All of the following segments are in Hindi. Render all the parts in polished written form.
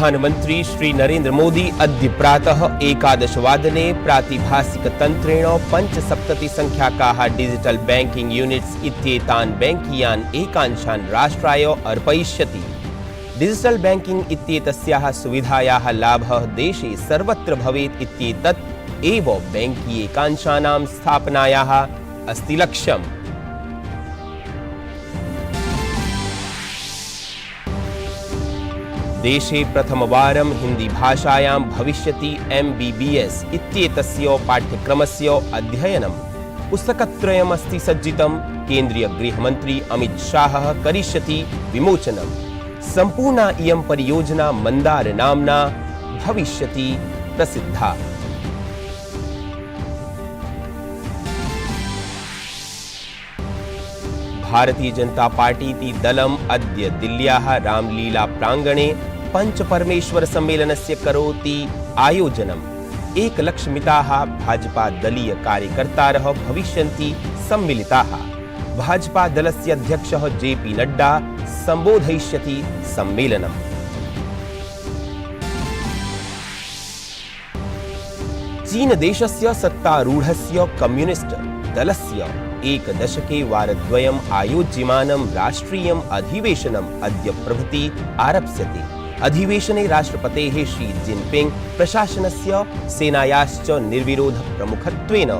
प्रधानमंत्री श्री नरेंद्र मोदी अद्य प्रातः 11:15 प्रातिभासिकतन्त्रेण 75 संख्याकाः डिजिटल बैंकिंग यूनिट्स इत्येतान् बैंकीयान् एकांशान् राष्ट्राय अर्पयिष्यति। डिजिटल बैंकिंग इत्येतस्याः सुविधायाः लाभः देशे सर्वत्र भवेत् इत्येतत् एव बैंकीय एकांशानां स्थापनायाः अस्ति लक्ष्यम्। देशे प्रथमवारं हिंदी भाषायां भविष्यति MBBS इत्येतस्य पाठ्यक्रमस्य अध्ययनं। पुस्तकत्रयम् अस्ति सज्जितं। केन्द्रीय गृहमन्त्री अमित शाहः करिष्यति विमोचनम्। सम्पूर्णा इयं परियोजना मंदार नाम्ना भविष्यति प्रसिद्धा। भारतीय जनता पार्टी दलम् अद्य दिल्ल्याः रामलीला प्रांगणे पंचपरमेश्वर सम्मेलनस्य करोति आयोजनम्। 1,00,000 भाजपा दलीय कार्यकर्तारः भविष्यन्ति सम्मिलिताः। भाजपा दलस्य अध्यक्षः JP नड्डा सम्बोधयिष्यति सम्मेलनम्। चीन देशस्य सत्तारूढस्य कम्युनिस्ट दलस्य एकदशके वारद्वयम् आयोज्यमानं राष्ट्रियम् अधिवेशनम् अद्य प्रभृति आरप्स्यते। अधिवेशने राष्ट्रपतेः शी जिनपिंग प्रशासनस्य सेनायाश्च निर्विरोध प्रमुखत्वेन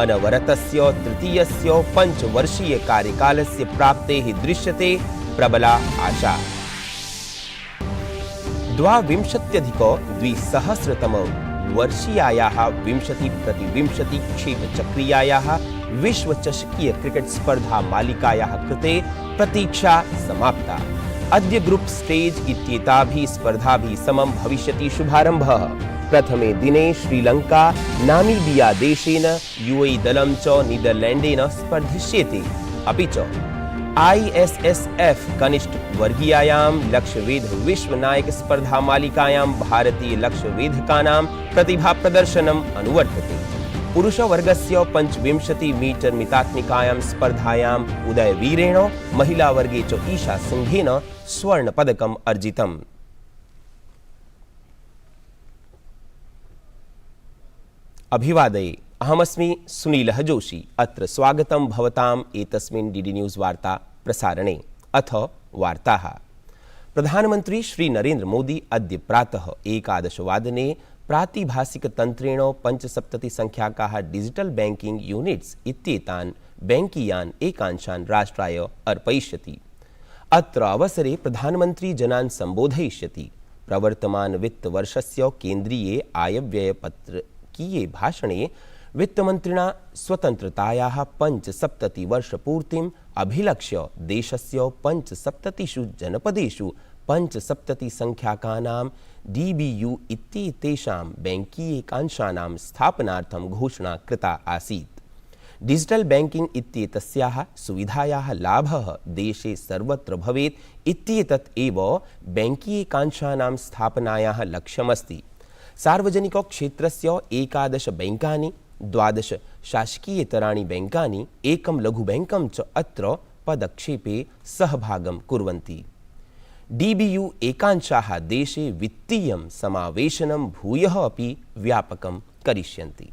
अनवरतस्य तृतीयस्य पंचवर्षीय कार्यकालस्य प्राप्तेः दृश्यते प्रबला आशा। 2020-2022 वर्षीयायाः 20-20 क्षेपचक्रीयायाः विश्वचषकीय क्रिकेट स्पर्धा मालिकायाः कृते प्रतीक्षा समाप्ता। अद्य ग्रुप स्टेज इत्येताभिः स्पर्धाभिः समं भविष्यति शुभारम्भः। प्रथमे दिने श्रीलंका नामीबिया देशेन, UAE दलं च नीदरलैंडेन स्पर्धिष्येते। अपि च ISSF कनिष्ठ वर्गीयायां लक्ष्यवेध विश्वनायक स्पर्धा मालिकायां भारतीय लक्ष्यवेधकानां प्रतिभा प्रदर्शनम् अनुवर्तते। पुरुष वर्गस्य 25 मीटर मितात्मिकायां स्पर्धायां उदयवीरेण, महिला वर्गे च ईशा सिंहेन स्वर्ण पदकम् अर्जितम्। अभिवादये, अहमस्मि सुनीलः जोशी। अत्र स्वागतं भवताम् एतस्मिन् DD न्यूज़ वार्ता प्रसारणे। अथ वार्ताः। प्रधानमंत्री श्री नरेंद्र मोदी अद्य प्रातः 11:15 प्रातिभासिकतन्त्रेण 75 संख्याकाः डिजिटल बैंकिंग यूनिट्स इत्येतान् बैंकीयान् एकांशान् राष्ट्राय अर्पयिष्यति। अत्र अवसरे प्रधानमंत्री जनान् सम्बोधयिष्यति। प्रवर्तमान वित्तवर्षस्य केन्द्रीये आयव्ययपत्रकीये भाषणे वित्तमन्त्रिणा स्वतन्त्रतायाः 75 वर्षपूर्तिम् अभिलक्ष्य देशस्य 75 जनपदेषु 75 संख्याकानां DBU इत्येतेषां बैंकीय एकांशानां स्थापनार्थं घोषणा कृता आसीत्। डिजिटल बैंकिंग इत्येतस्याः सुविधायाः लाभः देशे सर्वत्र भवेत् इत्येतत् एव बैंकीय एकांशानां स्थापनायाः लक्ष्यमस्ति। सार्वजनिक क्षेत्रस्य 11 बैंकानि, 12 शासकीयेतराणि बैंकानि, 1 लघुबैङ्कं च अत्र पदक्षेपे सहभागं कुर्वन्ति। DBU एकांशाः देशे वित्तीयं समावेशनं भूयः अपि व्यापकं करिष्यन्ति।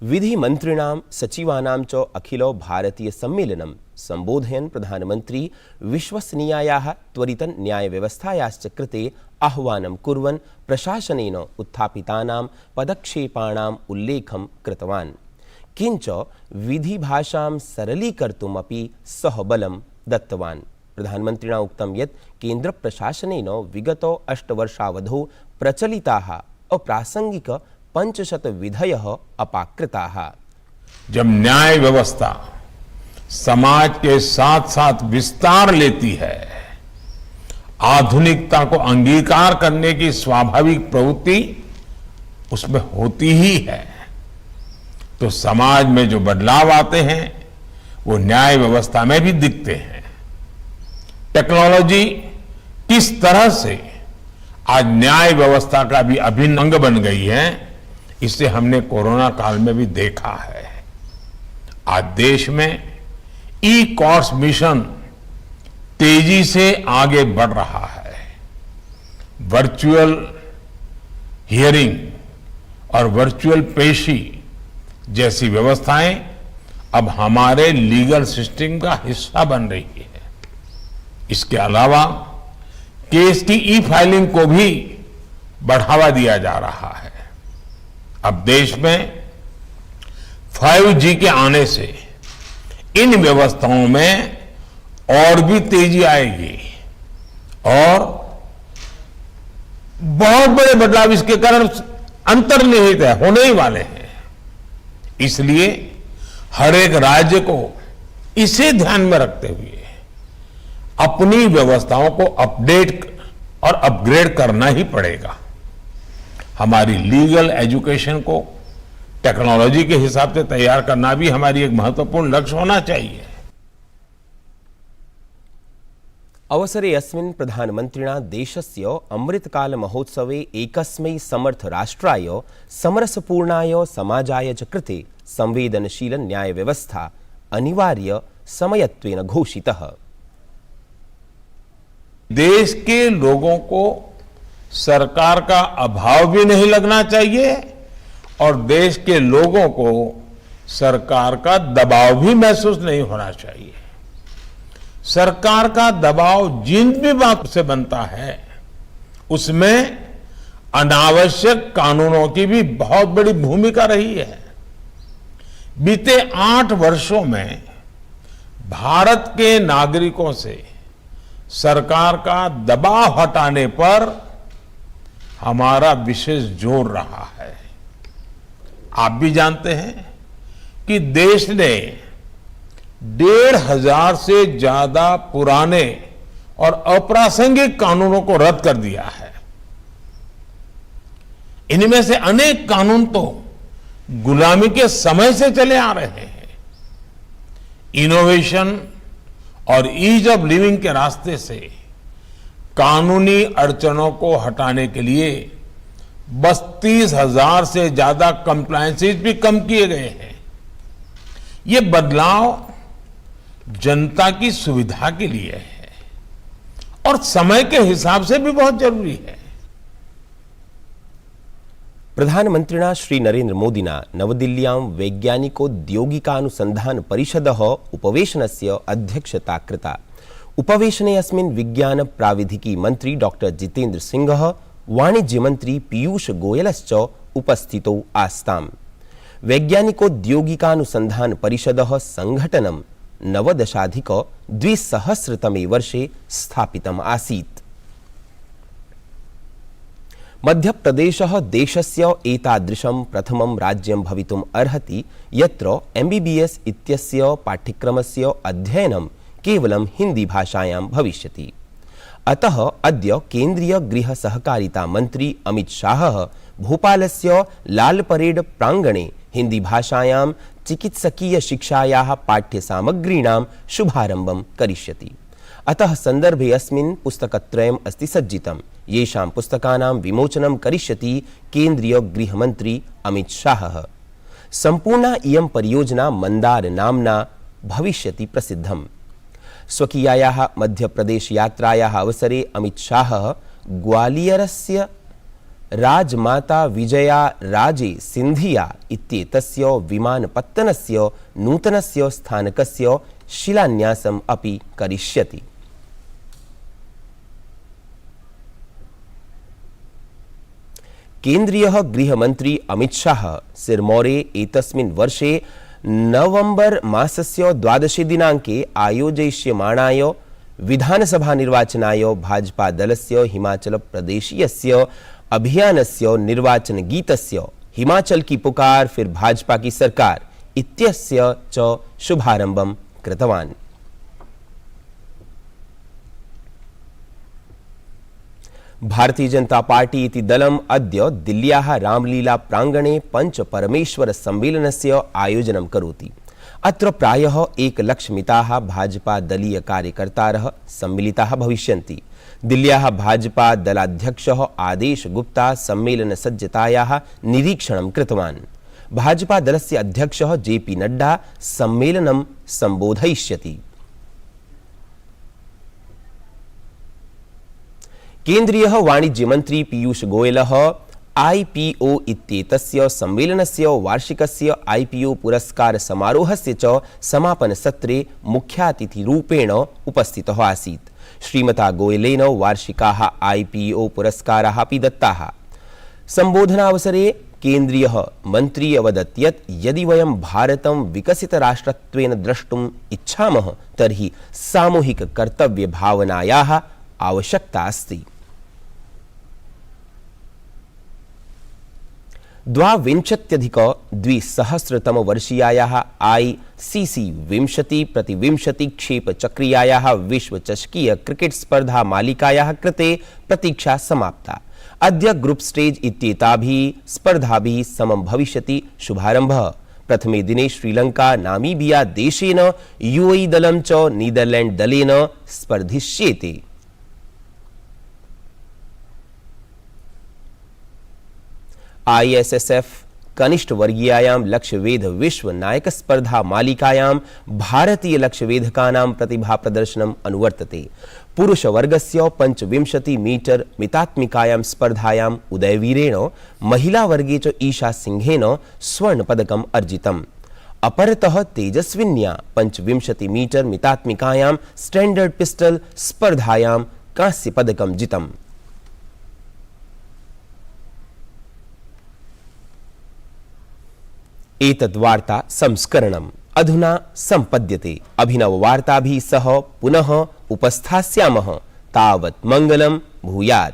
विधिमन्त्रिणां सचिवानां च अखिल भारतीय सम्मेलनं सम्बोधयन् प्रधानमन्त्री विश्वसनीयायाः त्वरितं न्यायव्यवस्थायाश्च कृते आह्वानं कुर्वन् प्रशासनेन उत्थापितानां पदक्षेपाणाम् उल्लेखं कृतवान्। किञ्च विधिभाषां सरलीकर्तुम् अपि सः बलं दत्तवान्। प्रधानमन्त्रिणा उक्तं यत् केन्द्रप्रशासनेन विगत 8 वर्षावधौ प्रचलिताः अप्रासंगिक 500 विधयः अपाकृताः। जब न्याय व्यवस्था समाज के साथ साथ विस्तार लेती है, आधुनिकता को अंगीकार करने की स्वाभाविक प्रवृत्ति उसमें होती ही है, तो समाज में जो बदलाव आते हैं वो न्याय व्यवस्था में भी दिखते हैं। टेक्नोलॉजी किस तरह से आज न्याय व्यवस्था का भी अभिन्न अंग बन गई है, इसे हमने कोरोना काल में भी देखा है। आज देश में ई कोर्ट्स मिशन तेजी से आगे बढ़ रहा है। वर्चुअल हियरिंग और वर्चुअल पेशी जैसी व्यवस्थाएं अब हमारे लीगल सिस्टम का हिस्सा बन रही है। इसके अलावा केस की ई फाइलिंग को भी बढ़ावा दिया जा रहा है। अब देश में 5G के आने से इन व्यवस्थाओं में और भी तेजी आएगी और बहुत बड़े बदलाव इसके कारण अंतर्निहित है, होने ही वाले हैं। इसलिए हर एक राज्य को इसे ध्यान में रखते हुए अपनी व्यवस्थाओं को अपडेट और अपग्रेड करना ही पड़ेगा। हमारी लीगल एजुकेशन को टेक्नोलॉजी के हिसाब से तैयार करना भी हमारी एक महत्वपूर्ण लक्ष्य होना चाहिए। अवसरे अस्मिन् प्रधानमन्त्रिणा देशस्य अमृतकाल महोत्सवे एकस्मै समर्थ राष्ट्राय समरसपूर्णाय समाजाय च कृते संवेदनशील न्याय व्यवस्था अनिवार्य समयत्वेन घोषितः। देश के लोगों को सरकार का अभाव भी नहीं लगना चाहिए और देश के लोगों को सरकार का दबाव भी महसूस नहीं होना चाहिए। सरकार का दबाव जिन भी बात से बनता है उसमें अनावश्यक कानूनों की भी बहुत बड़ी भूमिका रही है। बीते 8 वर्षों में भारत के नागरिकों से सरकार का दबाव हटाने पर हमारा विशेष जोर रहा है। आप भी जानते हैं कि देश ने 1,500 से ज्यादा पुराने और अप्रासंगिक कानूनों को रद्द कर दिया है। इनमें से अनेक कानून तो गुलामी के समय से चले आ रहे हैं। इनोवेशन और ईज ऑफ लिविंग के रास्ते से कानूनी अड़चनों को हटाने के लिए 32,000 से ज्यादा कंप्लायंसेस भी कम किए गए हैं। ये बदलाव जनता की सुविधा के लिए है और समय के हिसाब से भी बहुत जरूरी है। प्रधानमन्त्रिणा श्री नरेन्द्र मोदिना नवदिल्ल्यां वैज्ञानिकोद्योगिकानुसन्धान परिषदः उपवेशनस्य अध्यक्षता कृता। उपवेशने अस्मिन् विज्ञान प्राविधिकी मंत्री डॉक्टर जितेन्द्र सिंहः वाणिज्य मंत्री पीयूष गोयलश्च उपस्थितौ आस्ताम्। वैज्ञानिकोद्योगिकानुसन्धान परिषदः संघटनं 19-2000 वर्षे स्थापितम् आसीत्। मध्यप्रदेशः देशस्य एतादृशं प्रथमं राज्यं भवितुम् अर्हति यत्र MBBS इत्यस्य पाठ्यक्रमस्य अध्ययनं केवलं हिंदी भाषायां भविष्यति। अतः अद्य केंद्रीय गृह सहकारिता मंत्री अमित शाहः भोपालस्य लाल परेड प्रांगणे हिंदी भाषायां चिकित्सकीय शिक्षायाः पाठ्यसामग्रीणां शुभारम्भं करिष्यति। अतः सन्दर्भे अस्मिन् पुस्तकत्रयम् अस्ति सज्जितं, येषां पुस्तकानां विमोचनं करिष्यति केंद्रीय गृहमन्त्री अमित शाहः। सम्पूर्णा इयं परियोजना मंदार नाम्ना भविष्यति प्रसिद्धम्। स्वकीयायाः मध्यप्रदेश यात्रायाः अवसरे अमित शाहः ग्वालियरस्य राजमाता विजया राजे सिंधिया इत्येतस्य विमानपत्तनस्य नूतनस्य स्थानकस्य शिलान्यासम् अपि करिष्यति। केंद्रीय गृहमंत्री अमित शाह सिरमौरे एतस्मिन् वर्षे नवंबर मासस्य 12 दिनांके आयोजयिष्यमाणाय विधानसभा निर्वाचनाय भाजपा दलस्य हिमाचल प्रदेशीयस्य अभियानस्य निर्वाचन गीतस्य हिमाचल की पुकार फिर भाजपा की सरकार इत्यस्य च शुभारंभं कृतवान्। भारतीय जनता पार्टी इति दलम् अद्य दिल्ल्याः रामलीला प्रांगणे पंच परमेश्वर सम्मेलनस्य आयोजनं करोति। अत्र प्रायः 1,00,000 भाजपा दलीय कार्यकर्तारः सम्मिलिताः भविष्यन्ति। दिल्ल्याः भाजपा दलाध्यक्षः आदेश गुप्ता सम्मेलन सज्जतायाः निरीक्षणं कृतवान्। भाजपा दलस्य अध्यक्षः JP नड्डा सम्मेलनं संबोधयिष्यति। केन्द्रीयः वाणिज्यमन्त्री पीयूष गोयलः IPO इत्येतस्य सम्मेलनस्य वार्षिकस्य IPO पुरस्कार समारोहस्य च समापनसत्रे मुख्यातिथिरूपेण उपस्थितः आसीत्। श्रीमता गोयलेन वार्षिकाः IPO पुरस्काराः अपि दत्ताः। सम्बोधनावसरे केन्द्रीयः मन्त्री अवदत् यत् यदि वयं भारतं विकसितराष्ट्रत्वेन द्रष्टुम् इच्छामः तर्हि सामूहिककर्तव्यभावनायाः आवश्यकता अस्ति। 2020-2021 ICC 20-20 क्षेपचक्रीयायाः विश्वचषकीय क्रिकेट स्पर्धा मालिकायाः कृते प्रतीक्षा समाप्ता। अद्य ग्रुप स्टेज इत्येताभिः स्पर्धाभिः समं भविष्यति शुभारम्भः। प्रथमे दिने श्रीलंका नामीबिया देशेन UAE दलं च नीदरलैंड दलेन स्पर्धिष्येते। ISSF कनिष्ठवर्गीयायां लक्ष्यवेध विश्व नायक स्पर्धा मालिकायां भारतीय लक्ष्यवेधकानां प्रतिभा प्रदर्शनम् अनुवर्तते। पुरुषवर्गस्य 25 मीटर मितात्मिकायां स्पर्धायाम् उदयवीरेण महिलावर्गे च ईशा सिंहेन स्वर्णपदकम् अर्जितम्। अपरतः तेजस्विन्या 25 मीटर मितात्मिकायां स्टैंडर्ड पिस्टल स्पर्धायां कांस्यपदकं जितम्। एतद् वार्ता संस्करणम् अधुना सम्पद्यते। अभिनववार्ताभिः सह पुनः उपस्थास्यामः। तावत् मङ्गलं भूयात्।